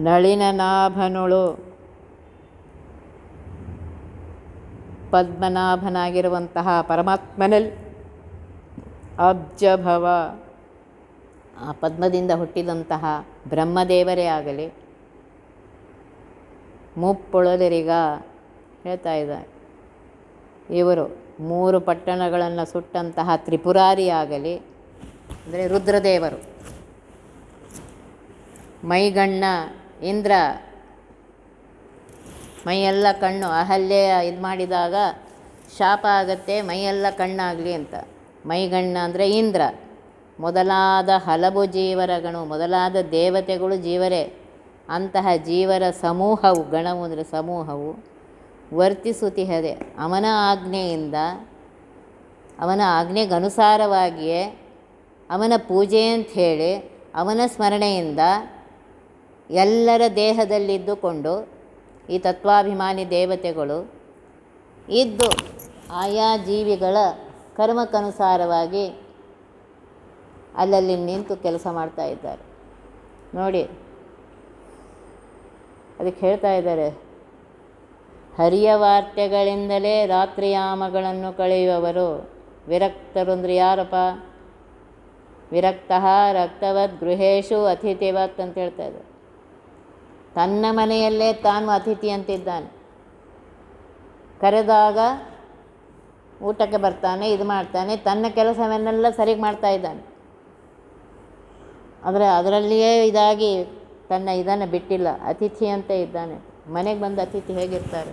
ನಳಿನನಾಭನೊಳು ಪದ್ಮನಾಭನಾಗಿರುವಂತಹ ಪರಮಾತ್ಮನಲ್ಲಿ ಅಬ್ಜಭವ, ಆ ಪದ್ಮದಿಂದ ಹುಟ್ಟಿದಂತಹ ಬ್ರಹ್ಮದೇವರೇ ಆಗಲಿ, ಮುಪ್ಪೊಳಲರಿಗ ಹೇಳ್ತಾ ಇದ್ದಾರೆ, ಇವರು 3 ಪಟ್ಟಣಗಳನ್ನು ಸುಟ್ಟಂತಹ ತ್ರಿಪುರಾರಿ ಆಗಲಿ, ಅಂದರೆ ರುದ್ರದೇವರು, ಮೈಗಣ್ಣ ಇಂದ್ರ, ಮೈಯೆಲ್ಲ ಕಣ್ಣು, ಅಹಲ್ಯೆ ಇದು ಮಾಡಿದಾಗ ಶಾಪ ಆಗತ್ತೆ ಮೈಯೆಲ್ಲ ಕಣ್ಣಾಗಲಿ ಅಂತ. ಮೈಗಣ್ಣ ಅಂದರೆ ಇಂದ್ರ ಮೊದಲಾದ ಹಲವು ಜೀವರ ಗಣವು, ಮೊದಲಾದ ದೇವತೆಗಳು ಜೀವರೇ, ಅಂತಹ ಜೀವರ ಸಮೂಹವು, ಗಣವು ಅಂದರೆ ಸಮೂಹವು ವರ್ತಿಸುತ್ತಿಹದೆ ಅವನ ಆಜ್ಞೆಯಿಂದ, ಅವನ ಆಜ್ಞೆಗನುಸಾರವಾಗಿಯೇ ಅವನ ಪೂಜೆ ಅಂಥೇಳಿ ಅವನ ಸ್ಮರಣೆಯಿಂದ ಎಲ್ಲರ ದೇಹದಲ್ಲಿದ್ದುಕೊಂಡು ಈ ತತ್ವಾಭಿಮಾನಿ ದೇವತೆಗಳು ಇದ್ದು ಆಯಾ ಜೀವಿಗಳ ಕರ್ಮಕ್ಕನುಸಾರವಾಗಿ ಅಲ್ಲಲ್ಲಿ ನಿಂತು ಕೆಲಸ ಮಾಡ್ತಾ ಇದ್ದಾರೆ. ನೋಡಿ, ಅದಕ್ಕೆ ಹೇಳ್ತಾ ಇದ್ದಾರೆ, ಹರಿಯ ವಾರ್ತೆಗಳಿಂದಲೇ ರಾತ್ರಿಯಾಮಗಳನ್ನು ಕಳೆಯುವವರು ವಿರಕ್ತರು. ಅಂದರೆ ಯಾರಪ್ಪ? ವಿರಕ್ತಃ ರಕ್ತವತ್ ಗೃಹೇಶು ಅತಿಥಿವತ್ ಅಂತ ಹೇಳ್ತಾ ಇದ್ದಾರೆ. ತನ್ನ ಮನೆಯಲ್ಲೇ ತಾನು ಅತಿಥಿ ಅಂತಿದ್ದಾನೆ. ಕರೆದಾಗ ಊಟಕ್ಕೆ ಬರ್ತಾನೆ, ಇದು ಮಾಡ್ತಾನೆ, ತನ್ನ ಕೆಲಸವನ್ನೆಲ್ಲ ಸರಿಗೆ ಮಾಡ್ತಾ ಇದ್ದಾನೆ. ಆದರೆ ಅದರಲ್ಲಿಯೇ ಇದಾಗಿ ತನ್ನ ಇದನ್ನು ಬಿಟ್ಟಿಲ್ಲ, ಅತಿಥಿ ಅಂತ ಇದ್ದಾನೆ. ಮನೆಗೆ ಬಂದ ಅತಿಥಿ ಹೇಗಿರ್ತಾರೆ?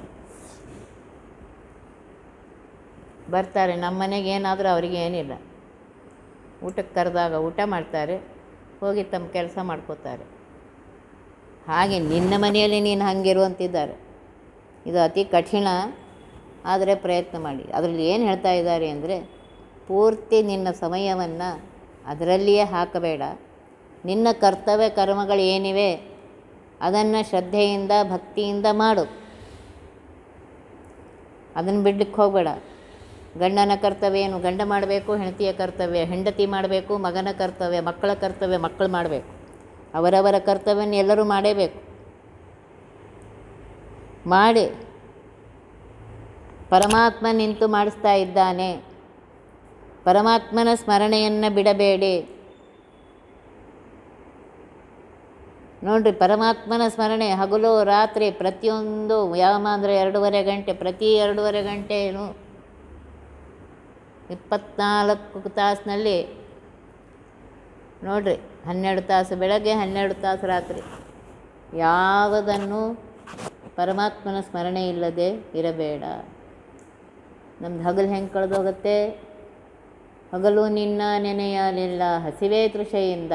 ಬರ್ತಾರೆ, ನಮ್ಮ ಮನೆಗೆ ಏನಾದರೂ ಅವರಿಗೆ ಏನಿಲ್ಲ, ಊಟಕ್ಕೆ ಕರೆದಾಗ ಊಟ ಮಾಡ್ತಾರೆ, ಹೋಗಿ ತಮ್ಮ ಕೆಲಸ ಮಾಡ್ಕೋತಾರೆ. ಹಾಗೆ ನಿನ್ನ ಮನೆಯಲ್ಲಿ ನೀನು ಹಾಗಿರುವಂತಿದ್ದಾರೆ. ಇದು ಅತಿ ಕಠಿಣ, ಆದರೆ ಪ್ರಯತ್ನ ಮಾಡಿ. ಅದರಲ್ಲಿ ಏನು ಹೇಳ್ತಾ ಇದ್ದಾರೆ ಅಂದರೆ, ಪೂರ್ತಿ ನಿನ್ನ ಸಮಯವನ್ನು ಅದರಲ್ಲಿಯೇ ಹಾಕಬೇಡ. ನಿನ್ನ ಕರ್ತವ್ಯ ಕರ್ಮಗಳು ಏನಿವೆ ಅದನ್ನು ಶ್ರದ್ಧೆಯಿಂದ ಭಕ್ತಿಯಿಂದ ಮಾಡು. ಅದನ್ನು ಬಿಡ್ಲಿಕ್ಕೆ ಹೋಗಬೇಡ. ಗಂಡನ ಕರ್ತವ್ಯ ಏನು? ಗಂಡ ಮಾಡಬೇಕು. ಹೆಂಡತಿಯ ಕರ್ತವ್ಯ ಹೆಂಡತಿ ಮಾಡಬೇಕು. ಮಗನ ಕರ್ತವ್ಯ, ಮಕ್ಕಳ ಕರ್ತವ್ಯ ಮಕ್ಕಳು ಮಾಡಬೇಕು. ಅವರವರ ಕರ್ತವ್ಯವನ್ನು ಎಲ್ಲರೂ ಮಾಡೇಬೇಕು. ಮಾಡಿ ಪರಮಾತ್ಮ ನಿಂತು ಮಾಡಿಸ್ತಾ ಇದ್ದಾನೆ. ಪರಮಾತ್ಮನ ಸ್ಮರಣೆಯನ್ನು ಬಿಡಬೇಡಿ. ನೋಡಿರಿ, ಪರಮಾತ್ಮನ ಸ್ಮರಣೆ ಹಗಲು ರಾತ್ರಿ ಪ್ರತಿಯೊಂದು ಯಾಮ ಅಂದರೆ 2.5 ಗಂಟೆ, ಪ್ರತಿ 2.5 ಗಂಟೆ ಏನು 24 ತಾಸಿನಲ್ಲಿ ನೋಡಿರಿ, 12 ತಾಸು ಬೆಳಗ್ಗೆ, 12 ತಾಸು ರಾತ್ರಿ. ಯಾವುದನ್ನು ಪರಮಾತ್ಮನ ಸ್ಮರಣೆ ಇಲ್ಲದೆ ಇರಬೇಡ. ನಮ್ದು ಹಗಲು ಹೆಂಗೆ ಕಳೆದೋಗುತ್ತೆ? ಹಗಲು ನಿನ್ನ ನೆನೆಯಲಿಲ್ಲ ಹಸಿವೆ ತೃಷೆಯಿಂದ,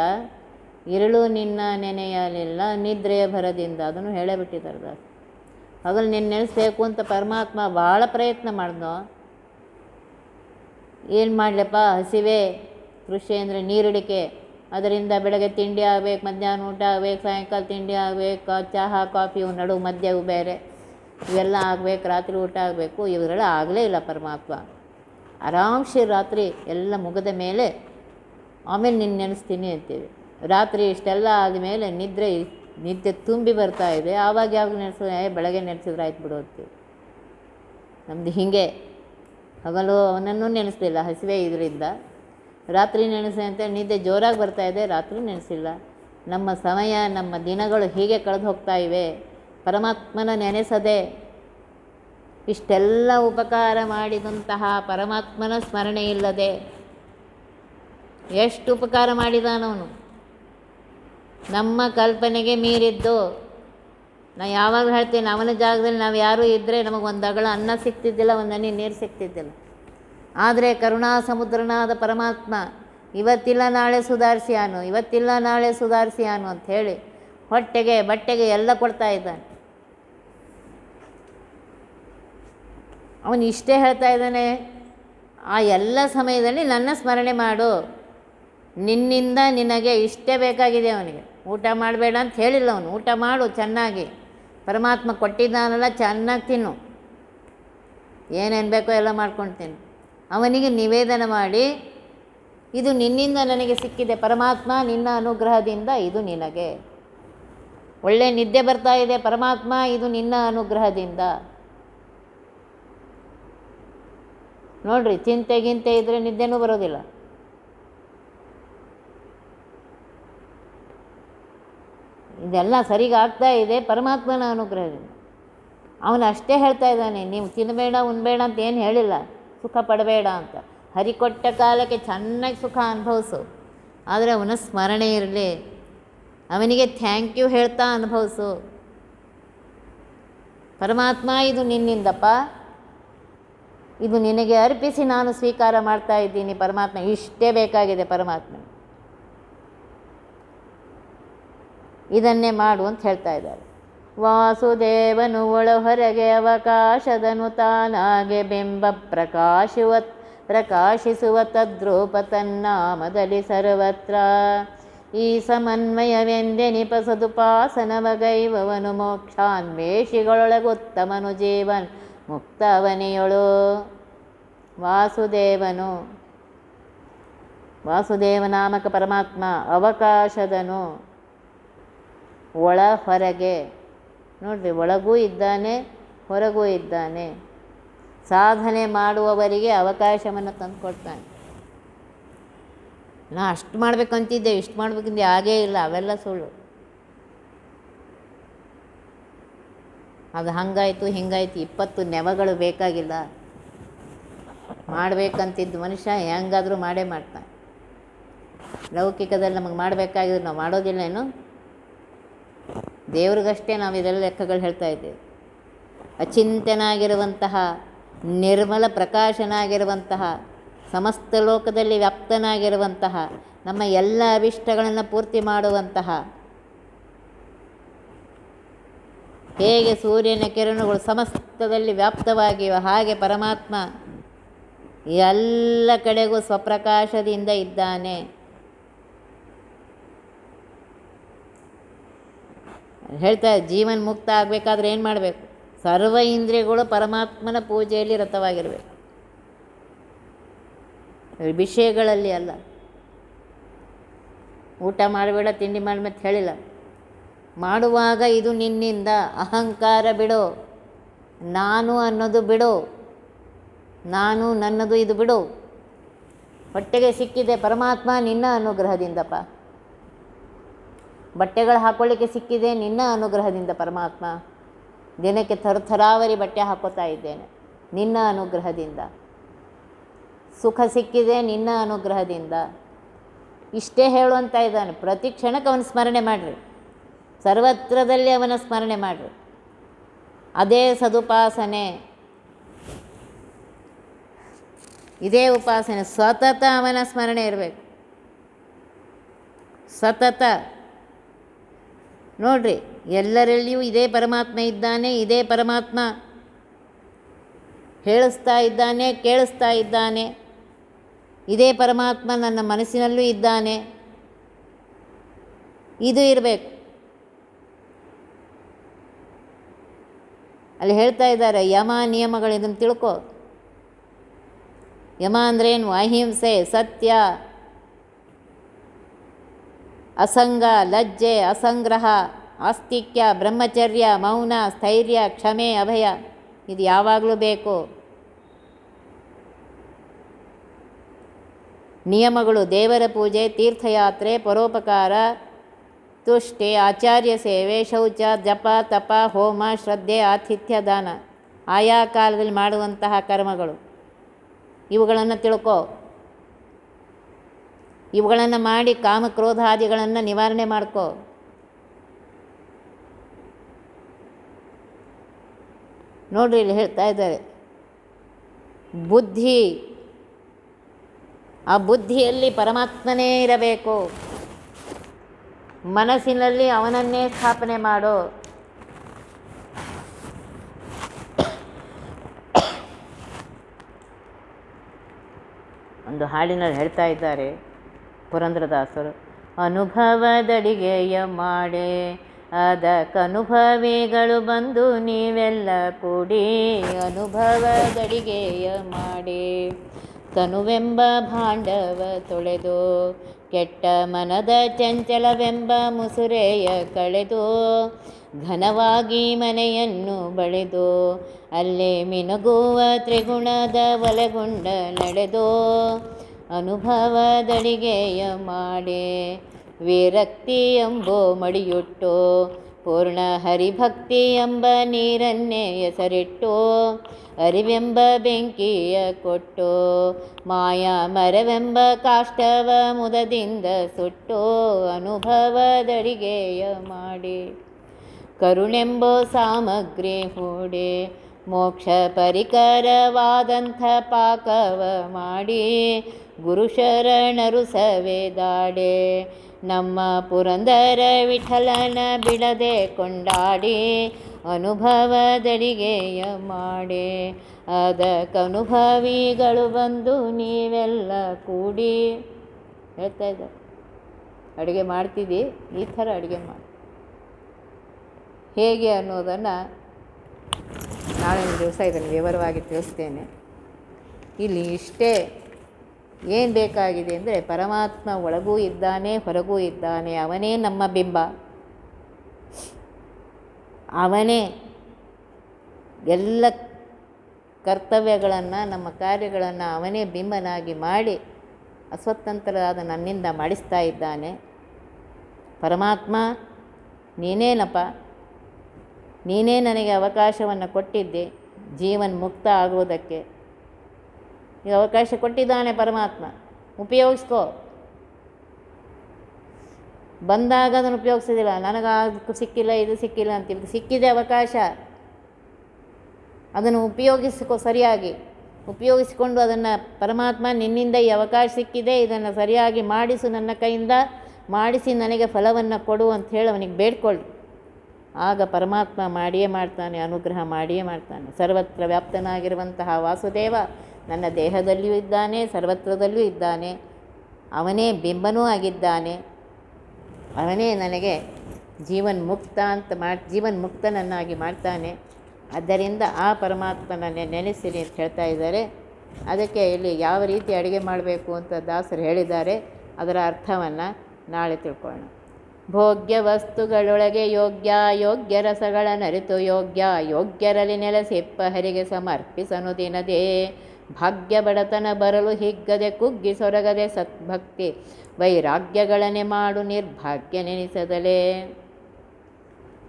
ಇರುಳು ನಿನ್ನ ನೆನೆಯಲಿಲ್ಲ ನಿದ್ರೆಯ ಭರದಿಂದ. ಅದನ್ನು ಹೇಳೇ ಬಿಟ್ಟಿದ್ದಾರೆ ದಾಸ. ಹಗಲು ನಿನ್ನ ನೆನೆಸ್ಬೇಕು ಅಂತ ಪರಮಾತ್ಮ ಭಾಳ ಪ್ರಯತ್ನ ಮಾಡಿದ್ನೋ. ಏನು ಮಾಡಲಪ್ಪ? ಹಸಿವೆ, ತೃಷೆ ಅಂದರೆ ನೀರಿಡಿಕೆ. ಅದರಿಂದ ಬೆಳಗ್ಗೆ ತಿಂಡಿ ಆಗಬೇಕು, ಮಧ್ಯಾಹ್ನ ಊಟ ಆಗಬೇಕು, ಸಾಯಂಕಾಲ ತಿಂಡಿ ಆಗಬೇಕು, ಚಹಾ ಕಾಫಿ ಇವು ನಡುವು ಮಧ್ಯವು ಬೇರೆ, ಇವೆಲ್ಲ ಆಗಬೇಕು, ರಾತ್ರಿ ಊಟ ಆಗಬೇಕು. ಇವೆಲ್ಲ ಆಗಲೇ ಇಲ್ಲ ಪರಮಾತ್ಮ. ಆರಾಮ್ಸೆ ರಾತ್ರಿ ಎಲ್ಲ ಮುಗಿದ ಮೇಲೆ ಆಮೇಲೆ ನಿನ್ನ ನೆನೆಸ್ತೀನಿ ಅಂತೀವಿ. ರಾತ್ರಿ ಇಷ್ಟೆಲ್ಲ ಆದಮೇಲೆ ನಿದ್ದೆ ತುಂಬಿ ಬರ್ತಾ ಇದೆ, ಆವಾಗ ಯಾವಾಗ ನೆನೆಸಿದ್ರೆ ಬೆಳಗ್ಗೆ ನೆನೆಸಿದ್ರೆ ಆಯ್ತು ಬಿಡು ಅಂತೀವಿ. ನಮ್ಮದು ಹೀಗೆ. ಹಗಲು ಅವನನ್ನು ನೆನೆಸಲಿಲ್ಲ ಹಸಿವೆ ಇದರಿಂದ, ರಾತ್ರಿ ನೆನೆಸಿ ಅಂತ ನಿದ್ದೆ ಜೋರಾಗಿ ಬರ್ತಾಯಿದೆ, ರಾತ್ರಿ ನೆನೆಸಿಲ್ಲ. ನಮ್ಮ ಸಮಯ, ನಮ್ಮ ದಿನಗಳು ಹೀಗೆ ಕಳೆದು ಹೋಗ್ತಾ ಇವೆ. ಪರಮಾತ್ಮನ ನೆನೆಸದೆ ಇಷ್ಟೆಲ್ಲ ಉಪಕಾರ ಮಾಡಿದಂತಹ ಪರಮಾತ್ಮನ ಸ್ಮರಣೆ ಇಲ್ಲದೆ ಎಷ್ಟು ಉಪಕಾರ ಮಾಡಿದಾನವನು. ನಮ್ಮ ಕಲ್ಪನೆಗೆ ಮೀರಿದ್ದು. ನಾನು ಯಾವಾಗಲೂ ಹೇಳ್ತೀನಿ, ಅವನ ಜಾಗದಲ್ಲಿ ನಾವು ಯಾರೂ ಇದ್ದರೆ ನಮಗೊಂದು ಅಗಳ ಅನ್ನ ಸಿಗ್ತಿದ್ದಿಲ್ಲ, ಒಂದು ಹನಿ ನೀರು ಸಿಗ್ತಿದ್ದಿಲ್ಲ. ಆದರೆ ಕರುಣಾ ಸಮುದ್ರನಾದ ಪರಮಾತ್ಮ ಇವತ್ತಿಲ್ಲ ನಾಳೆ ಸುಧಾರಿಸಿಯಾನು, ಇವತ್ತಿಲ್ಲ ನಾಳೆ ಸುಧಾರಿಸಿಯಾನು ಅಂಥೇಳಿ ಹೊಟ್ಟೆಗೆ ಬಟ್ಟೆಗೆ ಎಲ್ಲ ಕೊಡ್ತಾ ಇದ್ದಾನೆ. ಅವನು ಇಷ್ಟೇ ಹೇಳ್ತಾ ಇದ್ದಾನೆ, ಆ ಎಲ್ಲ ಸಮಯದಲ್ಲಿ ನನ್ನ ಸ್ಮರಣೆ ಮಾಡು, ನಿನ್ನಿಂದ ನಿನಗೆ ಇಷ್ಟೇ ಬೇಕಾಗಿದೆ. ಅವನಿಗೆ ಊಟ ಮಾಡಬೇಡ ಅಂತ ಹೇಳಿಲ್ಲ ಅವನು, ಊಟ ಮಾಡು ಚೆನ್ನಾಗಿ, ಪರಮಾತ್ಮ ಕೊಟ್ಟಿದ್ದಾನಲ್ಲ ಚೆನ್ನಾಗಿ ತಿನ್ನು, ಏನೇನು ಬೇಕೋ ಎಲ್ಲ ಮಾಡ್ಕೊಂಡು ತಿನ್ನು. ಅವನಿಗೆ ನಿವೇದನೆ ಮಾಡಿ, ಇದು ನಿನ್ನಿಂದ ನನಗೆ ಸಿಕ್ಕಿದೆ ಪರಮಾತ್ಮ, ನಿನ್ನ ಅನುಗ್ರಹದಿಂದ ಇದು ನಿನಗೆ. ಒಳ್ಳೆ ನಿದ್ದೆ ಬರ್ತಾ ಇದೆ ಪರಮಾತ್ಮ, ಇದು ನಿನ್ನ ಅನುಗ್ರಹದಿಂದ. ನೋಡ್ರಿ, ಚಿಂತೆ ಗಿಂತೆ ಇದ್ದರೆ ನಿದ್ದೆನೂ ಬರೋದಿಲ್ಲ. ಇದೆಲ್ಲ ಸರಿಗೆ ಆಗ್ತಾ ಇದೆ ಪರಮಾತ್ಮನ ಅನುಗ್ರಹದಿಂದ. ಅವನು ಅಷ್ಟೇ ಹೇಳ್ತಾ ಇದ್ದಾನೆ, ನೀವು ತಿನ್ನಬೇಡ ಉಣ್ಬೇಡ ಅಂತ ಏನು ಹೇಳಿಲ್ಲ, ಸುಖ ಪಡಬೇಡ ಅಂತ. ಹರಿಕೊಟ್ಟ ಕಾಲಕ್ಕೆ ಚೆನ್ನಾಗಿ ಸುಖ ಅನುಭವಿಸು, ಆದರೆ ಅವನ ಸ್ಮರಣೆ ಇರಲಿ, ಅವನಿಗೆ ಥ್ಯಾಂಕ್ ಯು ಹೇಳ್ತಾ ಅನುಭವಿಸು. ಪರಮಾತ್ಮ ಇದು ನಿನ್ನಿಂದಪ್ಪ, ಇದು ನಿನಗೆ ಅರ್ಪಿಸಿ ನಾನು ಸ್ವೀಕಾರ ಮಾಡ್ತಾ ಇದ್ದೀನಿ ಪರಮಾತ್ಮ, ಇಷ್ಟೇ ಬೇಕಾಗಿದೆ ಪರಮಾತ್ಮ, ಇದನ್ನೇ ಮಾಡು ಅಂತ ಹೇಳ್ತಾ ಇದ್ದಾರೆ. ವಾಸುದೇವನು ಒಳ ಹೊರಗೆ ಅವಕಾಶದನು ತಾನಾಗೆ ಬಿಂಬ ಪ್ರಕಾಶಿಸುವ ತದ್ರೂಪ ತನ್ನಾಮದಲ್ಲಿ ಸರ್ವತ್ರ. ಈ ಸಮನ್ವಯವೆಂದೆನಿಪ ಸದುಪಾಸನವಗೈವವನು ಮೋಕ್ಷಾನ್ವೇಷಿಗಳೊಳಗುತ್ತಮನು ಜೀವನ್ ಮುಕ್ತ ಅವನಿಯೊಳು. ವಾಸುದೇವನಾಮಕ ಪರಮಾತ್ಮ ಅವಕಾಶದನು, ಒಳ ಹೊರಗೆ. ನೋಡಿರಿ, ಒಳಗೂ ಇದ್ದಾನೆ ಹೊರಗೂ ಇದ್ದಾನೆ. ಸಾಧನೆ ಮಾಡುವವರಿಗೆ ಅವಕಾಶವನ್ನು ತಂದುಕೊಡ್ತಾನೆ. ನಾ ಅಷ್ಟು ಮಾಡಬೇಕಂತಿದ್ದೆ, ಇಷ್ಟು ಮಾಡಬೇಕಂತ ಹಾಗೇ ಇಲ್ಲ, ಅವೆಲ್ಲ ಸುಳ್ಳು. ಅದು ಹಂಗಾಯಿತು ಹಿಂಗಾಯ್ತು 20 ನೆವಗಳು ಬೇಕಾಗಿಲ್ಲ. ಮಾಡಬೇಕಂತಿದ್ದು ಮನುಷ್ಯ ಹೆಂಗಾದರೂ ಮಾಡೇ ಮಾಡ್ತಾನೆ. ಲೌಕಿಕದಲ್ಲಿ ನಮಗೆ ಮಾಡಬೇಕಾಗಿದ್ರೆ ನಾವು ಮಾಡೋದಿಲ್ಲೇನು? ದೇವ್ರಿಗಷ್ಟೇ ನಾವು ಇದೆಲ್ಲ ಲೆಕ್ಕಗಳು ಹೇಳ್ತಾ ಇದ್ದೇವೆ. ಅಚಿಂತ್ಯನಾಗಿರುವಂತಹ, ನಿರ್ಮಲ ಪ್ರಕಾಶನಾಗಿರುವಂತಹ, ಸಮಸ್ತ ಲೋಕದಲ್ಲಿ ವ್ಯಾಪ್ತನಾಗಿರುವಂತಹ, ನಮ್ಮ ಎಲ್ಲ ಅಭಿಷ್ಟಗಳನ್ನು ಪೂರ್ತಿ ಮಾಡುವಂತಹ, ಹೇಗೆ ಸೂರ್ಯನ ಕಿರಣಗಳು ಸಮಸ್ತದಲ್ಲಿ ವ್ಯಾಪ್ತವಾಗಿವೆ ಹಾಗೆ ಪರಮಾತ್ಮ ಎಲ್ಲ ಕಡೆಗೂ ಸ್ವಪ್ರಕಾಶದಿಂದ ಇದ್ದಾನೆ. ಹೇಳ್ತಾರೆ, ಜೀವನ್ ಮುಕ್ತ ಆಗಬೇಕಾದ್ರೆ ಏನು ಮಾಡಬೇಕು? ಸರ್ವ ಇಂದ್ರಿಯಗಳು ಪರಮಾತ್ಮನ ಪೂಜೆಯಲ್ಲಿ ರತವಾಗಿರಬೇಕು, ವಿಷಯಗಳಲ್ಲಿ ಅಲ್ಲ. ಊಟ ಮಾಡಬೇಡ ತಿಂಡಿ ಮಾಡಬೇಡ ಅಂತ ಹೇಳಿಲ್ಲ. ಮಾಡುವಾಗ ಇದು ನಿನ್ನಿಂದ, ಅಹಂಕಾರ ಬಿಡು, ನಾನು ಅನ್ನೋದು ಬಿಡು, ನಾನು ನನ್ನದು ಇದು ಬಿಡು. ಹೊಟ್ಟೆಗೆ ಸಿಕ್ಕಿದೆ ಪರಮಾತ್ಮ ನಿನ್ನ ಅನುಗ್ರಹದಿಂದಪ್ಪ, ಬಟ್ಟೆಗಳು ಹಾಕ್ಕೊಳ್ಳಿಕ್ಕೆ ಸಿಕ್ಕಿದೆ ನಿನ್ನ ಅನುಗ್ರಹದಿಂದ ಪರಮಾತ್ಮ, ದಿನಕ್ಕೆ ಥರಾವರಿ ಬಟ್ಟೆ ಹಾಕೋತಾ ಇದ್ದೇನೆ ನಿನ್ನ ಅನುಗ್ರಹದಿಂದ, ಸುಖ ಸಿಕ್ಕಿದೆ ನಿನ್ನ ಅನುಗ್ರಹದಿಂದ. ಇಷ್ಟೇ ಹೇಳುವಂತ ಇದ್ದಾನೆ. ಪ್ರತಿ ಕ್ಷಣಕ್ಕೆ ಅವನ ಸ್ಮರಣೆ ಮಾಡಿರಿ, ಸರ್ವತ್ರದಲ್ಲಿ ಅವನ ಸ್ಮರಣೆ ಮಾಡಿರಿ. ಅದೇ ಸದುಪಾಸನೆ, ಇದೇ ಉಪಾಸನೆ. ಸತತ ಅವನ ಸ್ಮರಣೆ ಇರಬೇಕು, ಸತತ. ನೋಡ್ರಿ, ಎಲ್ಲರಲ್ಲಿಯೂ ಇದೇ ಪರಮಾತ್ಮ ಇದ್ದಾನೆ, ಇದೇ ಪರಮಾತ್ಮ ಹೇಳಿಸ್ತಾ ಇದ್ದಾನೆ, ಕೇಳಿಸ್ತಾ ಇದ್ದಾನೆ. ಇದೇ ಪರಮಾತ್ಮ ನನ್ನ ಮನಸ್ಸಿನಲ್ಲೂ ಇದ್ದಾನೆ. ಇದು ಇರಬೇಕು. ಅಲ್ಲಿ ಹೇಳ್ತಾ ಇದ್ದಾರೆ ಯಮ ನಿಯಮಗಳು, ಇದನ್ನು ತಿಳ್ಕೊ. ಯಮ ಅಂದ್ರೇನು? ಅಹಿಂಸೆ, ಸತ್ಯ, ಅಸಂಗ, ಲಜ್ಜೆ, ಅಸಂಗ್ರಹ, ಆಸ್ತಿಕ್ಯ, ಬ್ರಹ್ಮಚರ್ಯ, ಮೌನ, ಸ್ಥೈರ್ಯ, ಕ್ಷಮೆ, ಅಭಯ. ಇದು ಯಾವಾಗಲೂ ಬೇಕು. ನಿಯಮಗಳು: ದೇವರ ಪೂಜೆ, ತೀರ್ಥಯಾತ್ರೆ, ಪರೋಪಕಾರ, ತುಷ್ಟಿ, ಆಚಾರ್ಯ ಸೇವೆ, ಶೌಚ, ಜಪ, ತಪ, ಹೋಮ, ಶ್ರದ್ಧೆ, ಆತಿಥ್ಯ, ದಾನ. ಆಯಾ ಕಾಲದಲ್ಲಿ ಮಾಡುವಂತಹ ಕರ್ಮಗಳು ಇವುಗಳನ್ನು ತಿಳ್ಕೋ. ಇವುಗಳನ್ನು ಮಾಡಿ ಕಾಮಕ್ರೋಧಾದಿಗಳನ್ನು ನಿವಾರಣೆ ಮಾಡ್ಕೋ. ನೋಡ್ರಿ, ಇಲ್ಲಿ ಹೇಳ್ತಾ ಇದ್ದಾರೆ ಬುದ್ಧಿ, ಆ ಬುದ್ಧಿಯಲ್ಲಿ ಪರಮಾತ್ಮನೇ ಇರಬೇಕು. ಮನಸ್ಸಿನಲ್ಲಿ ಅವನನ್ನೇ ಸ್ಥಾಪನೆ ಮಾಡೋ. ಒಂದು ಹಾಡಿನಲ್ಲಿ ಹೇಳ್ತಾ ಇದ್ದಾರೆ ಪುರಂದರದಾಸರು, ಅನುಭವದಡಿಗೆಯ ಮಾಡೆ ಅದಕ್ಕನುಭವಿಗಳು ಬಂದು ನೀವೆಲ್ಲ ಕೂಡಿ, ಅನುಭವದಡಿಗೆಯ ಮಾಡಿ ತನುವೆಂಬ ಭಾಂಡವ ತೊಳೆದು, ಕೆಟ್ಟ ಮನದ ಚಂಚಲವೆಂಬ ಮುಸುರೆಯ ಕಳೆದು, ಘನವಾಗಿ ಮನೆಯನ್ನು ಬಳೆದು ಅಲ್ಲೇ ಮಿನುಗುವ ತ್ರಿಗುಣದ ಒಲೆಗುಂಡ ನಡೆದು, ಅನುಭವದಡಿಗೆಯ ಮಾಡಿ ವಿರಕ್ತಿ ಎಂಬೋ ಮಡಿಯುಟ್ಟು, ಪೂರ್ಣ ಹರಿಭಕ್ತಿ ಎಂಬ ನೀರನ್ನೇ ಹೆಸರಿಟ್ಟು, ಅರಿವೆಂಬ ಬೆಂಕಿಯ ಕೊಟ್ಟು, ಮಾಯಾ ಮರವೆಂಬ ಕಾಷ್ಟವ ಮುದದಿಂದ ಸುಟ್ಟು, ಅನುಭವದಡಿಗೆಯ ಮಾಡಿ ಕರುಣೆಂಬೋ ಸಾಮಗ್ರಿ ಹೂಡಿ, ಮೋಕ್ಷ ಪರಿಕರವಾದಂಥ ಪಾಕವ ಮಾಡಿ, ಗುರು ಶರಣರು ಸವೆದಾಡೆ ನಮ್ಮ ಪುರಂದರ ವಿಠಲನ ಬಿಡದೆ ಕೊಂಡಾಡಿ, ಅನುಭವದಡಿಗೆಯ ಮಾಡಿ ಅದಕ್ಕನುಭವಿಗಳು ಬಂದು ನೀವೆಲ್ಲ ಕೂಡಿ. ಹೇಳ್ತಾ ಇದ್ದಾರೆ, ಅಡುಗೆ ಮಾಡ್ತಿದ್ದಿ, ಈ ಥರ ಅಡುಗೆ ಮಾಡಿ. ಹೇಗೆ ಅನ್ನೋದನ್ನು ನಾಳಿನ ದಿವಸ ಇದನ್ನು ವಿವರವಾಗಿ ತಿಳಿಸ್ತೇನೆ. ಇಲ್ಲಿ ಇಷ್ಟೇ ಏನು ಬೇಕಾಗಿದೆ ಅಂದರೆ, ಪರಮಾತ್ಮ ಒಳಗೂ ಇದ್ದಾನೆ, ಹೊರಗೂ ಇದ್ದಾನೆ. ಅವನೇ ನಮ್ಮ ಬಿಂಬ, ಅವನೇ ಎಲ್ಲ ಕರ್ತವ್ಯಗಳನ್ನು, ನಮ್ಮ ಕಾರ್ಯಗಳನ್ನು ಅವನೇ ಬಿಂಬನಾಗಿ ಮಾಡಿ ಅಸ್ವತಂತ್ರರಾದ ನನ್ನಿಂದ ಮಾಡಿಸ್ತಾ ಇದ್ದಾನೆ. ಪರಮಾತ್ಮ ನೀನೇನಪ್ಪ, ನೀನೇ ನನಗೆ ಅವಕಾಶವನ್ನು ಕೊಟ್ಟಿದ್ದೆ ಜೀವನ್ ಮುಕ್ತ ಆಗುವುದಕ್ಕೆ. ಈಗ ಅವಕಾಶ ಕೊಟ್ಟಿದ್ದಾನೆ ಪರಮಾತ್ಮ, ಉಪಯೋಗಿಸ್ಕೋ. ಬಂದಾಗ ಅದನ್ನು ಉಪಯೋಗಿಸೋದಿಲ್ಲ, ನನಗೆ ಅದು ಸಿಕ್ಕಿಲ್ಲ, ಇದು ಸಿಕ್ಕಿಲ್ಲ ಅಂತಿಲ್ಲ. ಸಿಕ್ಕಿದೆ ಅವಕಾಶ, ಅದನ್ನು ಉಪಯೋಗಿಸ್ಕೋ ಸರಿಯಾಗಿ. ಉಪಯೋಗಿಸಿಕೊಂಡು ಅದನ್ನು ಪರಮಾತ್ಮ ನಿನ್ನಿಂದ ಈ ಅವಕಾಶ ಸಿಕ್ಕಿದೆ, ಇದನ್ನು ಸರಿಯಾಗಿ ಮಾಡಿಸು, ನನ್ನ ಕೈಯಿಂದ ಮಾಡಿಸಿ ನನಗೆ ಫಲವನ್ನು ಕೊಡು ಅಂತ ಹೇಳಿ ಅವನಿಗೆ ಬೇಡ್ಕೊಳ್ಳಿ. ಆಗ ಪರಮಾತ್ಮ ಮಾಡಿಯೇ ಮಾಡ್ತಾನೆ, ಅನುಗ್ರಹ ಮಾಡಿಯೇ ಮಾಡ್ತಾನೆ. ಸರ್ವತ್ರ ವ್ಯಾಪ್ತನಾಗಿರುವಂತಹ ವಾಸುದೇವ ನನ್ನ ದೇಹದಲ್ಲಿಯೂ ಇದ್ದಾನೆ, ಸರ್ವತ್ರದಲ್ಲೂ ಇದ್ದಾನೆ. ಅವನೇ ಬಿಂಬನೂ ಆಗಿದ್ದಾನೆ. ಅವನೇ ನನಗೆ ಜೀವನ್ ಮುಕ್ತನನ್ನಾಗಿ ಮಾಡ್ತಾನೆ. ಆದ್ದರಿಂದ ಆ ಪರಮಾತ್ಮನನ್ನೇ ನೆನೆಸಿರಿ ಅಂತ ಹೇಳ್ತಾ ಇದ್ದಾರೆ. ಅದಕ್ಕೆ ಇಲ್ಲಿ ಯಾವ ರೀತಿ ಅಡುಗೆ ಮಾಡಬೇಕು ಅಂತ ದಾಸರು ಹೇಳಿದ್ದಾರೆ, ಅದರ ಅರ್ಥವನ್ನು ನಾಳೆ ತಿಳ್ಕೊಳ್ಳೋಣ. ಭೋಗ್ಯ ವಸ್ತುಗಳೊಳಗೆ ಯೋಗ್ಯ ಯೋಗ್ಯ ರಸಗಳ ನರಿತು ಯೋಗ್ಯ ಯೋಗ್ಯರಲ್ಲಿ ನೆಲೆಸಿಪ್ಪ ಹರಿಗೆ ಸಮರ್ಪಿಸನು ದಿನದೇ. ಭಾಗ್ಯ ಬಡತನ ಬರಲು ಹಿಗ್ಗದೆ ಕುಗ್ಗಿ ಸೊರಗದೆ ಸದ್ಭಕ್ತಿ ವೈರಾಗ್ಯಗಳನ್ನೇ ಮಾಡು ನಿರ್ಭಾಗ್ಯ ನೆನೆಸದಲೇ.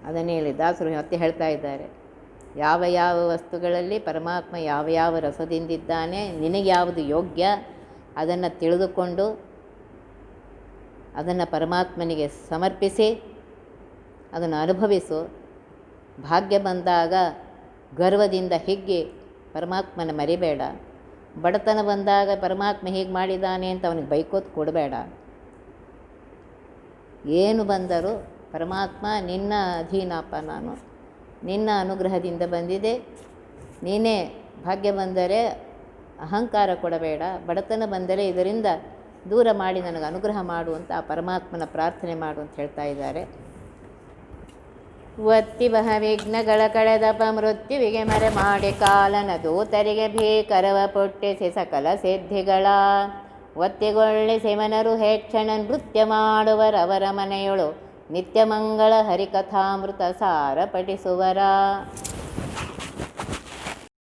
ಅದನ್ನೇ ಇಲ್ಲಿ ದಾಸರು ಮತ್ತೆ ಹೇಳ್ತಾ ಇದ್ದಾರೆ. ಯಾವ ಯಾವ ವಸ್ತುಗಳಲ್ಲಿ ಪರಮಾತ್ಮ ಯಾವ ಯಾವ ರಸದಿಂದಿದ್ದಾನೆ, ನಿನಗೆ ಯಾವುದು ಯೋಗ್ಯ ಅದನ್ನು ತಿಳಿದುಕೊಂಡು ಅದನ್ನು ಪರಮಾತ್ಮನಿಗೆ ಸಮರ್ಪಿಸಿ ಅದನ್ನು ಅನುಭವಿಸು. ಭಾಗ್ಯ ಬಂದಾಗ ಗರ್ವದಿಂದ ಹಿಗ್ಗಿ ಪರಮಾತ್ಮನ ಮರಿಬೇಡ. ಬಡತನ ಬಂದಾಗ ಪರಮಾತ್ಮ ಹೀಗೆ ಮಾಡಿದ್ದಾನೆ ಅಂತ ಅವನಿಗೆ ಬೈಕೋತ್ ಕೊಡಬೇಡ. ಏನು ಬಂದರೂ ಪರಮಾತ್ಮ ನಿನ್ನ ಅಧೀನಪ್ಪ, ನಾನು ನಿನ್ನ ಅನುಗ್ರಹದಿಂದ ಬಂದಿದೆ, ನೀನೇ. ಭಾಗ್ಯ ಬಂದರೆ ಅಹಂಕಾರ ಕೊಡಬೇಡ, ಬಡತನ ಬಂದರೆ ಇದರಿಂದ ದೂರ ಮಾಡಿ ನನಗೆ ಅನುಗ್ರಹ ಮಾಡು ಅಂತ ಆ ಪರಮಾತ್ಮನ ಪ್ರಾರ್ಥನೆ ಮಾಡು ಅಂತ ಹೇಳ್ತಾ ಇದ್ದಾರೆ. ಒತ್ತಿ ಬಹ ವಿಘ್ನಗಳ ಕಳೆದಪ ಮೃತ್ಯುವಿಗೆ ಮರೆ ಮಾಡಿ ಕಾಲನ ದೂತರಿಗೆ ಭೀಕರವ ಪೊಟ್ಟಿಸಿ ಸಕಲ ಸಿದ್ಧಿಗಳ ಒತ್ತಿಗೊಳ್ಳಿ ಶಿವನರು ಹೇಕ್ಷಣ ನೃತ್ಯ ಮಾಡುವರವರ ಮನೆಯೊಳು ನಿತ್ಯ ಮಂಗಳ ಹರಿಕಥಾಮೃತ ಸಾರ ಪಠಿಸುವರ.